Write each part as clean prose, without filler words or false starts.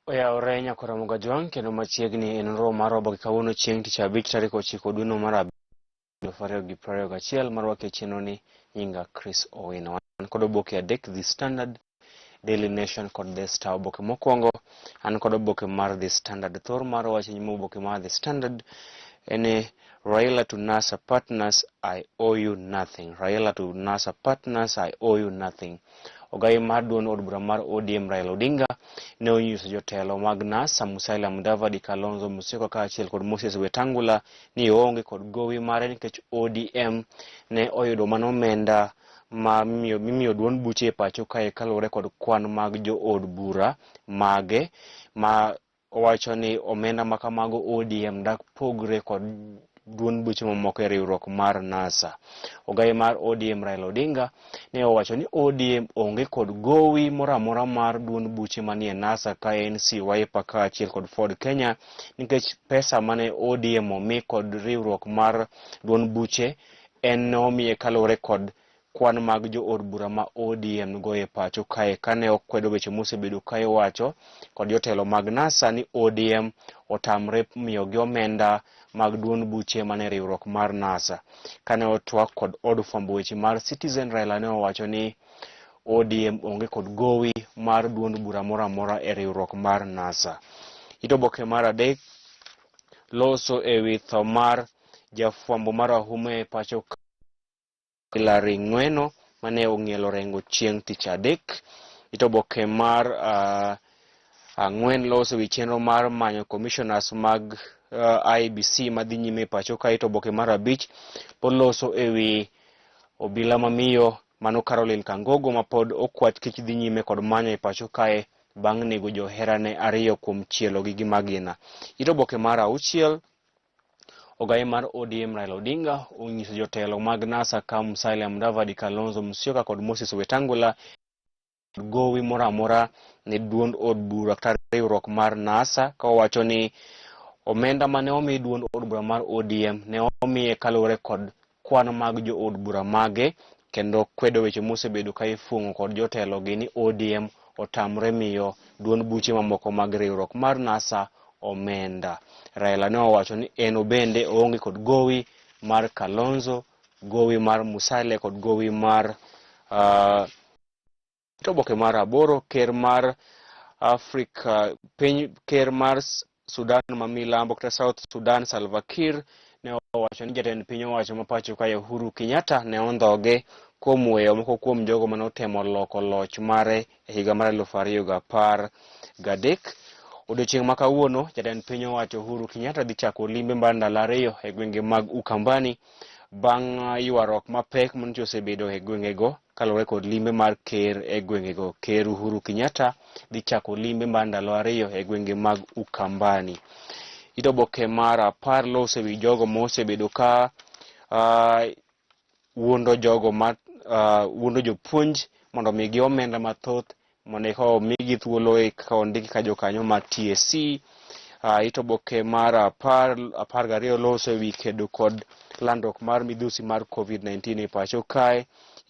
Oya orenya kora mugajwang kendo machiegni en Nonro mar Oboke kawuono chieng' tich abich tarik 9 dwe mar abich 2021 marwa ke chenro ni nyinga Chris Owino. An kod oboke adek, The Standard, Daily Nation kod The Star. Oboke mokwongo an kod oboke mar The Standard. Thor mar wacho nyimo oboke mar The Standard ene Raila to NASA partners, I owe you nothing. Raila to NASA partners, I owe you nothing. Ogai mar duond od bura mar ODM Raila Odinga ne onyiso jotelo mag NASA Musalia Mudavadi, Kalonzo Musyoka kaachiel kod Moses Wetangula ni oonge kod gowi mare nikech ODM ne oyudo manomenda ma mimiyo duond buche e pacho kae kaluwore kod kwan mag jo od bura mage ma owacho ni omenda makamago ODM dak pogre kod duond buche mamoko e riwruok mar NASA. Ogai mar ODM Raila Odinga ne owacho ni ODM onge kod gowi moramora mar duond buche manie NASA ka ANC, Wiper kaachiel kod Ford Kenya nikech pesa mane ODM omi kod riwruok mar duond buche en omiye kaluwore kod kwan mag jo od bura ma ODM go e pacho kae kane okwedo weche mosebedo kae wacho kod jotelo mag NASA ni ODM otamre miyo gi omenda mag duond buche mane riwruok mar NASA. Kane otwak kod od fwambo weche mar Citizen, Raila ne owacho ni ODM onge kod gowi mar duond bura moramora e riwruok mar NASA. Oboke mar adek loso ewi tho mar jafwambo mar ahuma e pacho Hilary Ng'weno mane ong'ielo rengo chieng' tich adek. Oboke mar ang'wen loso wi chenro mar manyo commissioners mag IBC madhi nyime pacho kae. Oboke mar abich poloso ewi obila mamiyo mano Caroline Kangogo ma pod okwat kich dhi nyime kod manyo e pacho kae bang' nego joherane ariyo kuom chielo gi magina. Oboke mar auchiel ogai mar ODM Raila Odinga onyiso jotelo mag NASA ka Musalia Mudavadi, Kalonzo Musyoka kod Moses Wetangula gowi moramora ne duond od bura kata riwruok mar NASA ka owacho ni omenda mane omi duond od bura mar ODM ne omiye kaluwore kod kwan mag jo od bura mage kendo kwedo weche mosebedo ka ifungo kod jotelo gi ni ODM otamre miyo duond buche mamoko mag riwruok mar NASA omenda. Raila ne owacho ni en bende oonge kod gowi mar Kalonzo, gowi mar Musalia kod gowi mar oboke mar aboro ker mar Afrika ker mar Sudan ma milambo kata South Sudan Salva Kiir ne owacho ni jatend piny owacho ma pacho kae Uhuru Kenyatta ne ondhoge kuom weyo moko kuom jogo mane otemo loko loch mare e higa mar 2013. Odiochieng' ma kawuono jatend piny owacho Uhuru Kenyatta dhi chako limbe mar ndalo 2 e gwenge mag Ukambani bang' ywaruok mapek manyo osebedo e gwengego kaluwore kod limbe mar ker e gwengego. Ker Uhuru Kenyatta dhi chako limbe mar ndalo 2 e gwenge mag Ukambani. Oboke mar 10 loso wi jogo mosebedo ka wuondo jogo ma wuondo jopuonj mondo migi omenda mathoth mondo eka omigi thuolo e ondiki ka jokanyo ma TSC. Oboke mar 12 loso ewi kedo kod landruok mar midhusi mar COVID-19 e pacho kae.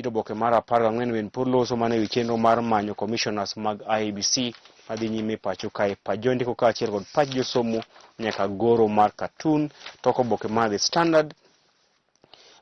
Oboke mar 14 wen pod loso mane ewi chenro mar manyo commissioners mag IBC madhi nyime e pacho kae. Pajondiko kaachiel kod pach josomo nyaka goro mar Katun. Tok oboke mar The Standard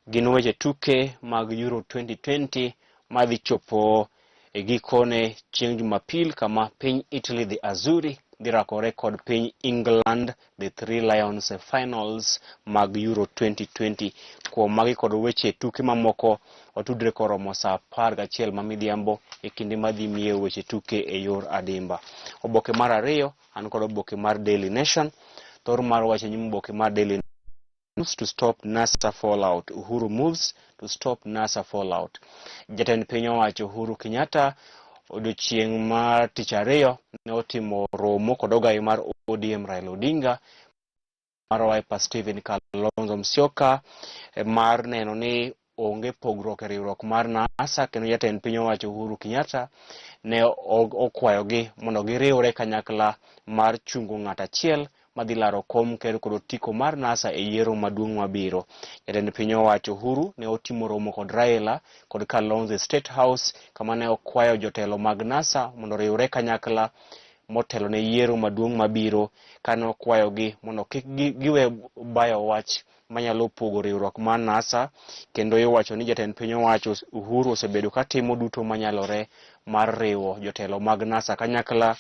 gin weche tuke mag Euro 2020 madhi chopo e gikone chieng' Jumapil kama piny Italy The Azzurri dhi rakore kod piny England The Three Lions e finals mag Euro 2020. Kuom magi kod weche tuke mamoko watudre koromo saa 11 mamidhiambo e kinde madhi miye weche tuke e yor adimba. Oboke mar 2 an kod oboke mar Daily Nation. Thor mar wacho nyimo oboke mar Daily News to stop NASA fallout. Uhuru moves to stop NASA fallout. Jatend piny owacho Uhuru Kenyatta odiochieng' mar tich 2 ne otimo romo kod ogai mar ODM Raila Odinga mar Wiper Stephen Kalonzo Musyoka mar neno ni onge pogruok e riwruok mar NASA kendo jatend piny owacho Uhuru Kenyatta ne okwayogi mondo giriwre kanyakla mar chungo ng'at achiel madhi laro kom ker kod otiko mar NASA e yiero maduong' mabiro. Jatend piny owacho Uhuru ne otimo romo kod Raila kod Kalonzo State House kama ne okwayo jotelo mag NASA mondo riwre kanyakla motelo ne yiero maduong' mabiro, kane okwayogi mondo kik giwe bayo wach manyalo pogo riwruok mar NASA. Kendo iwacho ni jatend piny owacho Uhuru osebedo katimo duto manyalore mar riwo jotelo mag NASA kanyakla,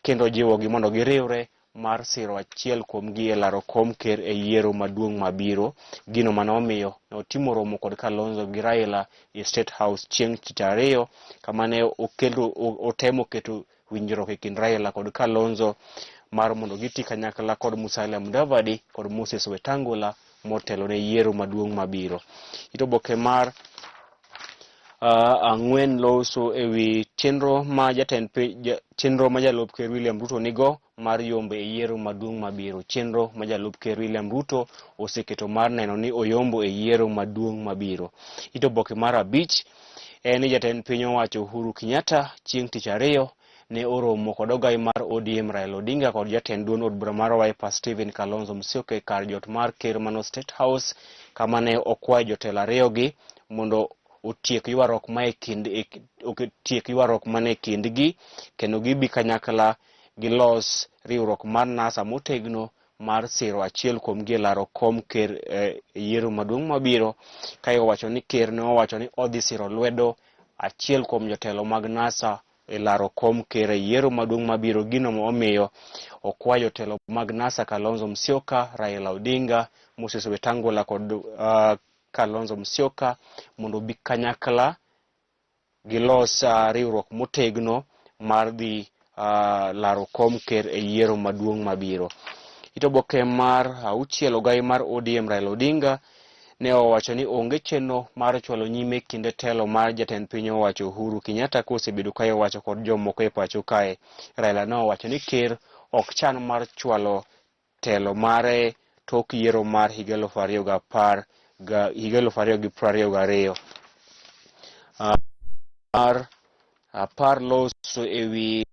kendo jiwogi mondo giriwre mar siro achiel kuomgi e laro kom ker e yiero maduong' mabiro. Gino manomiyo ne otimo romo kod Kalonzo gi Raila e State House chieng' tich ariyo, kama ne otemo keto winjruok e kind Raila kod Kalonzo mar mondo giti kanyakla kod Musalia Mudavadi kod Moses Wetangula motelo ne yiero maduong' mabiro. Oboke mar ang'wen loso ewi chenro ma jalup ker William Ruto nigo mar yombo e yiero maduong' mabiro. Chenro ma jalup ker William Ruto oseketo mar neno ni oyombo e yiero maduong' mabiro. Oboke mar abich en ni jatend piny owacho Uhuru Kenyatta chieng' tich ariyo ne oromo kod ogai mar ODM Raila Odinga kod jatend duond od bura mar Wiper Stephen Kalonzo Musyoka e kar jot mar ker mano State House, kama ne okwayo jotelo ariyogi mondo otiek ywaruok mane e kindgi, kendo gibi kanyakla gilos riwruok mar NASA motegno mar siro achiel kuomgi e laro kom ker e yiero maduong' mabiro, ka owacho ni ker ne owacho ni odhi siro lwedo achiel kuom jotelo mag NASA e laro kom ker e yiero maduong' mabiro. Gino momiyo okwayo jotelo mag NASA Kalonzo Musyoka, Raila Odinga, Moses Wetangula kod Kalonzo Musyoka mondo bi kanyakla gilos riwruok motegno mar dhi laro kom ker e yiero maduong' mabiro. Oboke mar auchiel, ogai mar ODM Raila Odinga ne owacho ni onge chenro mar chwalo nyime kinde telo mar jatend piny owacho Uhuru Kenyatta kosebedo ka owacho kod jomoko e pacho kae. Raila ne owacho ni ker ok chan mar chwalo telo mare tok yiero mar higa 2022. Apar loso ewi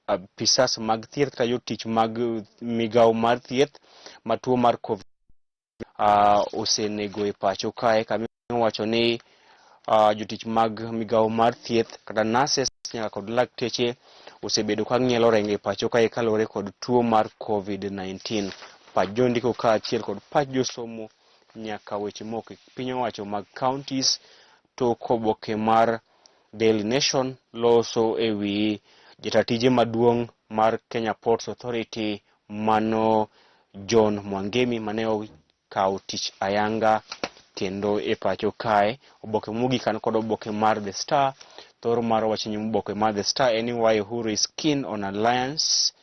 apisas mag thieth ka jotich mag migao mar thieth ma tuo mar COVID osenego e pacho kae, kama owacho ni jotich mag migao mar thieth kata nurses nyaka kod lakteche osebedo ka ng'ielo renge e pacho kae kalore kod tuo mar COVID-19. Pach jondiko kaachiel kod pach josomo nyaka weche moko piny owacho mag counties. To oboke mar Daily Nation loso ewi jatatije maduong' mar Kenya Ports Authority mano John Mwangemi mane okawo tich ayanga kendo e pacho kae. Oboke mogik an kod oboke mar The Star. Thor mar wacho ni oboke mar The Star en why Uhuru is keen on alliance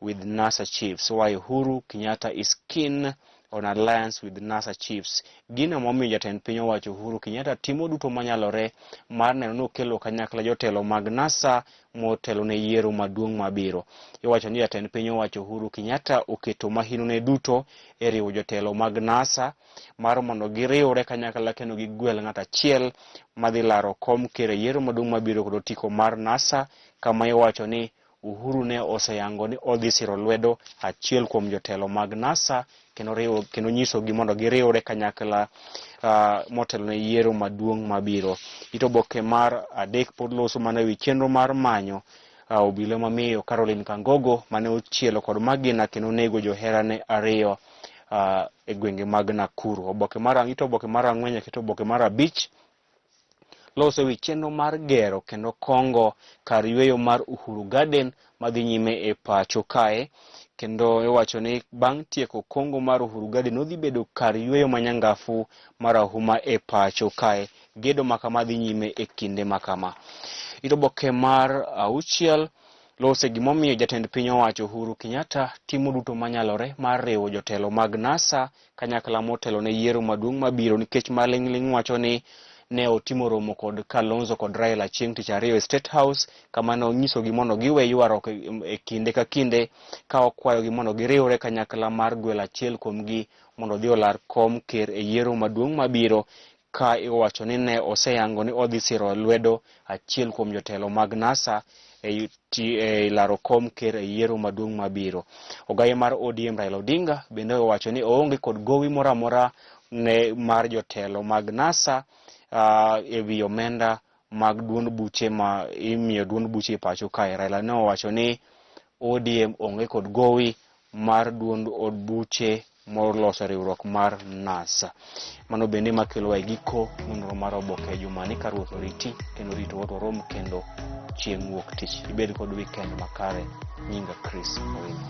with NASA chiefs. Why Uhuru Kenyatta is keen on alliance with NASA chiefs. Gino momiyo jatend piny owacho Uhuru Kenyatta timo duto manyalore mar neno ni okelo kanyakla jotelo mag NASA motelo ne yiero maduong' mabiro. Iwacho ni jatend piny owacho Uhuru Kenyatta oketo mahinone duto e riwo jotelo mag NASA mar mondo giriwre kanyakla kendo gigwel ng'at achiel madhi laro kom ker e yiero maduong' mabiro kod otiko mar NASA, kama iwacho ni Uhuru ne oseyango ni odhi siro lwedo achiel kuom jotelo mag NASA kendo nyisogi mondo giriwre kanyakla motelo ne yiero maduong' mabiro. Oboke mar adek pod loso mana ewi chenro mar manyo obila mamiyo Caroline Kangogo mane ochielo kod magina kendo nego joherane ariyo e gwenge mag Nakuru. Oboke mar ang'wen keto oboke mar abich loso ewi chenro mar gero kendo kongo kar yweyo mar Uhuru Garden madhi nyime e pacho kae, kendo iwacho ni bang' tieko kongo mar Uhuru Garden odhi bedo kar yweyo manyangafu marahuma e pacho kae. Gedo makama dhi nyime e kinde makama. Oboke mar auchiel lose gimomiyo jatend piny owacho Uhuru Kenyatta timo duto manyalore mar riwo jotelo mag NASA kanyakla motelo ne yiero maduong' mabiro, nikech maling'ling' wacho ni ne otimo romo kod Kalonzo kod Raila chieng' tich ariyo e State House, kama ne onyisogi mondo giwe ywaruok e kinde ka kinde, ka okwayogi mondo giriwre kanyakla mar gwel achiel kuomgi mondo odhi olar kom ker e yiero maduong' mabiro, ka iwacho ni ne oseyango ni odhi siro lwedo achiel kuom jotelo mag NASA e laro kom ker e yiero maduong' mabiro. Ogai mar ODM Raila Odinga bende owacho ni oonge kod gowi moramora ne mar jotelo mag NASA e wi omenda mag duond buche ma imiyo duond buche e pacho kae. Raila ne owacho ni ODM onge kod gowi mar duond od buche moloso riwruok mar NASA. Mano bende makelo e giko nonro mar Oboke jumani ka Ruoth oriti kendo rito warom kendo chieng' wuok tich. Ibed kod weekend makare. Nyinga Chris Owino.